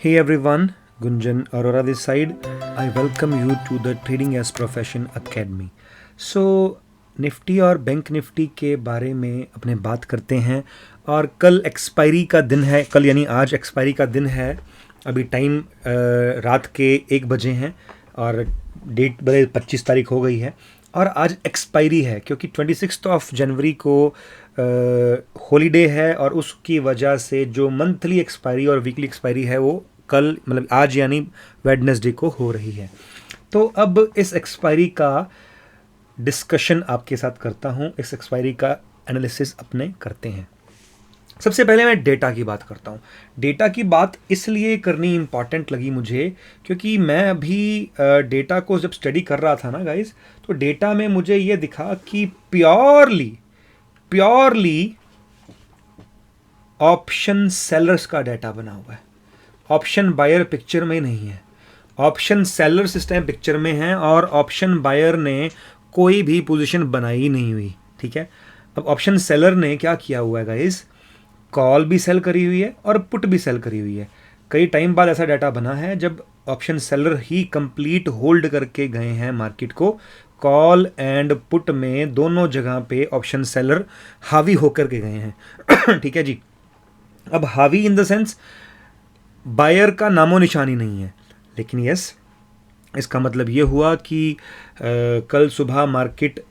Hey everyone, Gunjan Arora this side. I welcome you to the Trading as Profession Academy. So Nifty और bank Nifty के बारे में अपने बात करते हैं। और कल एक्सपायरी का दिन है, कल यानी आज एक्सपायरी का दिन है। अभी टाइम रात के 1 बजे हैं और डेट बड़े 25 तारीख हो गई है और आज एक्सपायरी है क्योंकि 26 ऑफ जनवरी को हॉलीडे है और उसकी वजह से जो मंथली एक्सपायरी और वीकली एक्सपायरी है वो कल मतलब आज यानी वेडनेसडे को हो रही है। तो अब इस एक्सपायरी का डिस्कशन आपके साथ करता हूँ, इस एक्सपायरी का एनालिसिस अपने करते हैं। सबसे पहले मैं डेटा की बात करता हूँ। डेटा की बात इसलिए करनी इम्पॉर्टेंट लगी मुझे क्योंकि मैं अभी डेटा को जब स्टडी कर रहा था ना गाइस, तो डेटा में मुझे ये दिखा कि प्योरली ऑप्शन सेलर्स का डेटा बना हुआ है। ऑप्शन बायर पिक्चर में नहीं है, ऑप्शन सेलर्स इस टाइम पिक्चर में हैं और ऑप्शन बायर ने कोई भी पोजीशन बनाई नहीं हुई। ठीक है, अब ऑप्शन सेलर ने क्या किया हुआ है गाइस, कॉल भी सेल करी हुई है और पुट भी सेल करी हुई है। कई टाइम बाद ऐसा डाटा बना है जब ऑप्शन सेलर ही कंप्लीट होल्ड करके गए हैं मार्केट को। कॉल एंड पुट में दोनों जगह पे ऑप्शन सेलर हावी होकर के गए हैं। ठीक है जी। अब हावी इन द सेंस बायर का नामो निशानी नहीं है, लेकिन यस इसका मतलब ये हुआ कि कल सुबह मार्केट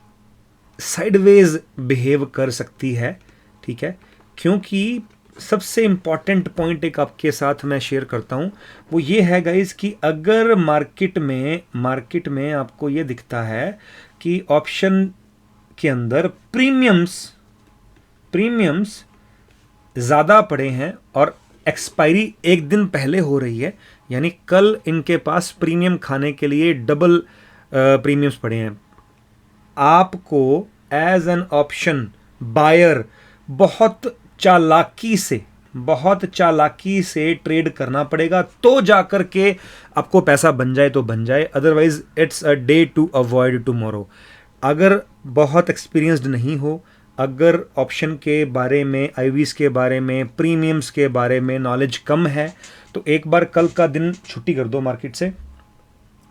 साइडवेज बिहेव कर सकती है। ठीक है, क्योंकि सबसे इम्पॉर्टेंट पॉइंट एक आपके साथ मैं शेयर करता हूँ, वो ये है गाइस कि अगर मार्केट में आपको ये दिखता है कि ऑप्शन के अंदर प्रीमियम्स ज़्यादा पड़े हैं और एक्सपायरी एक दिन पहले हो रही है, यानी कल इनके पास प्रीमियम खाने के लिए डबल प्रीमियम्स पड़े हैं, आपको एज एन ऑप्शन बायर बहुत चालाकी से ट्रेड करना पड़ेगा, तो जाकर के आपको पैसा बन जाए तो बन जाए, otherwise it's a day to avoid tomorrow. अगर बहुत एक्सपीरियंस्ड नहीं हो, अगर ऑप्शन के बारे में, आईवीज के बारे में, प्रीमियम्स के बारे में नॉलेज कम है, तो एक बार कल का दिन छुट्टी कर दो मार्केट से।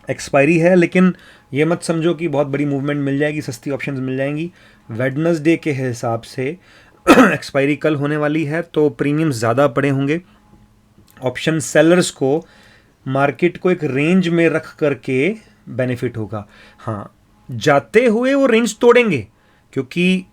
एक्सपायरी है, लेकिन ये मत समझो कि बहुत बड़ी मूवमेंट मिल जाएगी, सस्ती ऑप्शंस मिल जाएंगी। वेडनेसडे के हिसाब से एक्सपायरी कल होने वाली है तो प्रीमियम्स ज़्यादा पड़े होंगे। ऑप्शन सेलर्स को मार्केट को एक रेंज में रख करके बेनिफिट होगा। हाँ, जाते हुए वो रेंज तोड़ेंगे क्योंकि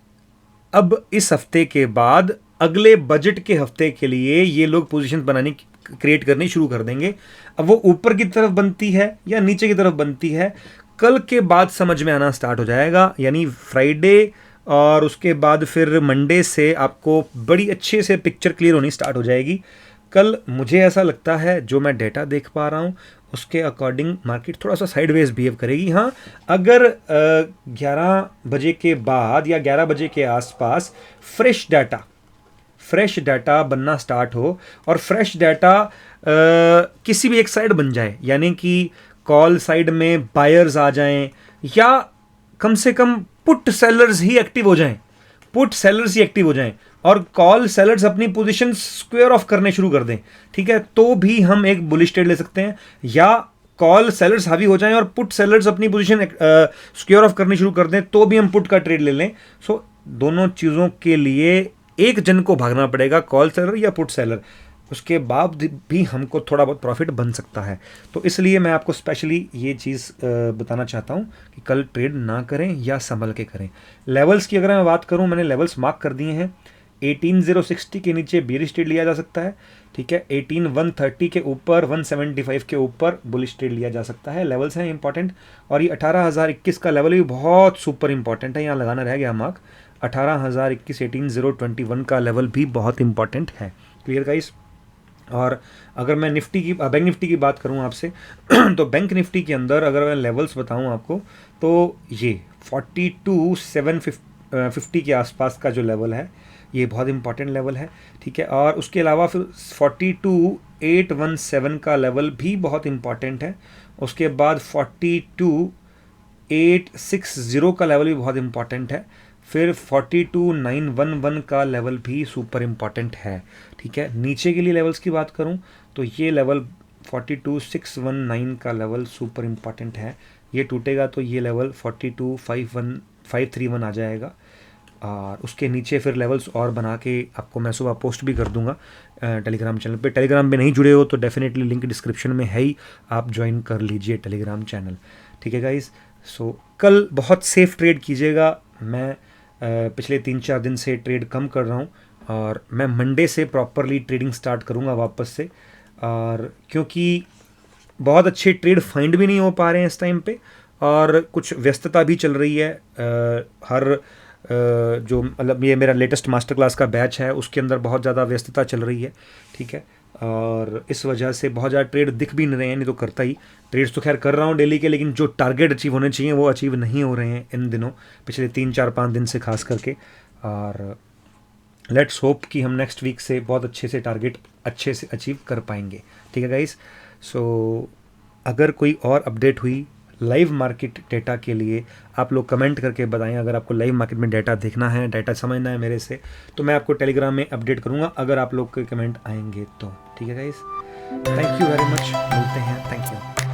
अब इस हफ्ते के बाद अगले बजट के हफ्ते के लिए ये लोग पोजीशन क्रिएट करनी शुरू कर देंगे। अब वो ऊपर की तरफ बनती है या नीचे की तरफ बनती है, कल के बाद समझ में आना स्टार्ट हो जाएगा। यानी फ्राइडे और उसके बाद फिर मंडे से आपको बड़ी अच्छे से पिक्चर क्लियर होनी स्टार्ट हो जाएगी। कल मुझे ऐसा लगता है, जो मैं डेटा देख पा रहा हूँ उसके अकॉर्डिंग मार्केट थोड़ा सा साइडवेज बिहेव करेगी। हाँ, अगर 11 बजे के बाद या 11 बजे के आसपास फ्रेश डाटा बनना स्टार्ट हो और फ्रेश डाटा किसी भी एक साइड बन जाए, यानी कि कॉल साइड में बायर्स आ जाएं या कम से कम पुट सेलर्स ही एक्टिव हो जाएं और कॉल सेलर्स अपनी पोजीशन स्क्वायर ऑफ करने शुरू कर दें, ठीक है, तो भी हम एक बुलिश ट्रेड ले सकते हैं। या कॉल सेलर्स हावी हो जाएं और पुट सेलर्स अपनी पोजीशन स्क्वायर ऑफ करनी शुरू कर दें, तो भी हम पुट का ट्रेड ले लें। सो दोनों चीज़ों के लिए एक जन को भागना पड़ेगा, कॉल सेलर या पुट सेलर, उसके बाद भी हमको थोड़ा बहुत प्रॉफिट बन सकता है। तो इसलिए मैं आपको स्पेशली ये चीज़ बताना चाहता हूँ कि कल ट्रेड ना करें या संभल के करें। लेवल्स की अगर मैं बात करूँ, मैंने लेवल्स मार्क कर दिए हैं। 18060 के नीचे बेरिश ट्रेड लिया जा सकता है, ठीक है। 18130 के ऊपर, 175 के ऊपर बुलिश ट्रेड लिया जा सकता है। लेवल्स हैं इंपॉर्टेंट, और ये 18021 का लेवल भी बहुत सुपर इंपॉर्टेंट है, यहाँ लगाना रह गया मार्क। 18021 18021 का लेवल भी बहुत इंपॉर्टेंट है। Clear guys. और अगर मैं बैंक निफ्टी की बात करूं आपसे तो बैंक निफ्टी के अंदर अगर मैं लेवल्स बताऊं आपको, तो ये 42750 के आसपास का जो लेवल है ये बहुत इंपॉर्टेंट लेवल है, ठीक है। और उसके अलावा फिर 42817 का लेवल भी बहुत इंपॉर्टेंट है। उसके बाद 42860 का लेवल भी बहुत इंपॉर्टेंट है। फिर 42911 का लेवल भी सुपर इम्पॉर्टेंट है, ठीक है। नीचे के लिए लेवल्स की बात करूं तो ये लेवल 42619 का लेवल सुपर इम्पॉर्टेंट है, ये टूटेगा तो ये लेवल 4251531 आ जाएगा, और उसके नीचे फिर लेवल्स और बना के आपको मैं सुबह पोस्ट भी कर दूंगा टेलीग्राम चैनल पे। टेलीग्राम पे नहीं जुड़े हो तो डेफिनेटली लिंक डिस्क्रिप्शन में है ही, आप ज्वाइन कर लीजिए टेलीग्राम चैनल, ठीक है गाइस। सो कल बहुत सेफ ट्रेड कीजिएगा। मैं पिछले 3-4 दिन से ट्रेड कम कर रहा हूँ, और मैं मंडे से प्रॉपरली ट्रेडिंग स्टार्ट करूँगा वापस से, और क्योंकि बहुत अच्छे ट्रेड फाइंड भी नहीं हो पा रहे हैं इस टाइम पे, और कुछ व्यस्तता भी चल रही है। हर जो मतलब ये मेरा लेटेस्ट मास्टर क्लास का बैच है उसके अंदर बहुत ज़्यादा व्यस्तता चल रही है, ठीक है, और इस वजह से बहुत ज़्यादा ट्रेड दिख भी नहीं रहे हैं, नहीं तो करता ही। ट्रेड्स तो खैर कर रहा हूँ डेली के, लेकिन जो टारगेट अचीव होने चाहिए वो अचीव नहीं हो रहे हैं इन दिनों, पिछले 3-4-5 दिन से खास करके। और लेट्स होप कि हम नेक्स्ट वीक से बहुत अच्छे से टारगेट अच्छे से अचीव कर पाएंगे, ठीक है गाइस। सो अगर कोई और अपडेट हुई लाइव मार्केट डेटा के लिए, आप लोग कमेंट करके बताएं। अगर आपको लाइव मार्केट में डेटा देखना है, डेटा समझना है मेरे से, तो मैं आपको टेलीग्राम में अपडेट करूंगा अगर आप लोग के कमेंट आएंगे तो, ठीक है guys. Thank you very much, मिलते हैं, थैंक यू।